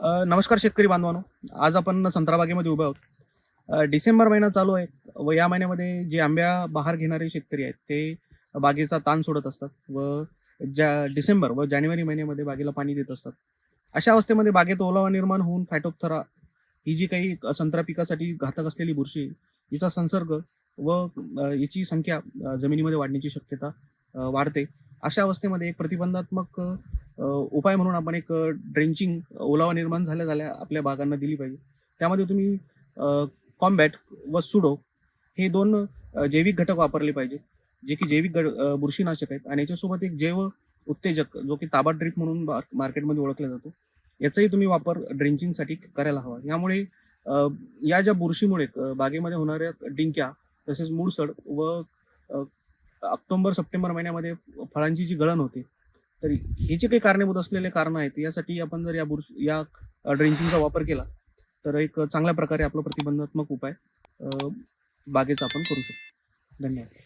नमस्कार शेतकरी बांधवांनो. आज आपण संत्रा बागेमध्ये उभे आहोत. डिसेंबर महिना चालू आहे व या महिन्यामध्ये जे आंब्या बहार घेणारे शेतकरी आहेत ते बागेचा ताण सोडत असतात व डिसेंबर व जानेवारी महिन्यामध्ये बागेला पाणी देत असतात. अशा अवस्थेमध्ये बागेत ओलावा निर्माण होऊन फायटोप्थरा ही जी काही संत्रा पिकासाठी घातक असलेली बुरशी, हिचा संसर्ग व याची संख्या जमिनीमध्ये वाढण्याची शक्यता वाढते. अशा अवस्थेमध्ये एक प्रतिबंधात्मक उपाय म्हणून आपण एक ड्रेंचिंग ओलावा निर्माण झाल्या झाल्या आपल्या बागांना दिली पाहिजे. त्यामध्ये तुम्ही कॉम्बॅट व सुडो हे 2 जैविक घटक वापरले पाहिजे, जे की जैविक बुरशीनाशक आहेत आणि याच्यासोबत एक जैव उत्तेजक जो की ताबा ड्रिप म्हणून मार्केटमध्ये ओळखला जातो. याचाही तुम्ही वापर ड्रेंचिंगसाठी करायला हवा. यामुळे या ज्या बुरशीमुळे बागेमध्ये होणाऱ्या डिंक्या तसेच मुळसड व अ, ऑक्टोबर-सप्टेंबर महिन्यामध्ये फळांची जी गळण होते, तर हे जे काही कारणीभूत असलेले कारणं आहेत, यासाठी आपण जर या ड्रेंचिंगचा वापर केला, तर एक चांगल्या प्रकारे आपला प्रतिबंधात्मक उपाय बागेचा आपण करू शकतो. धन्यवाद.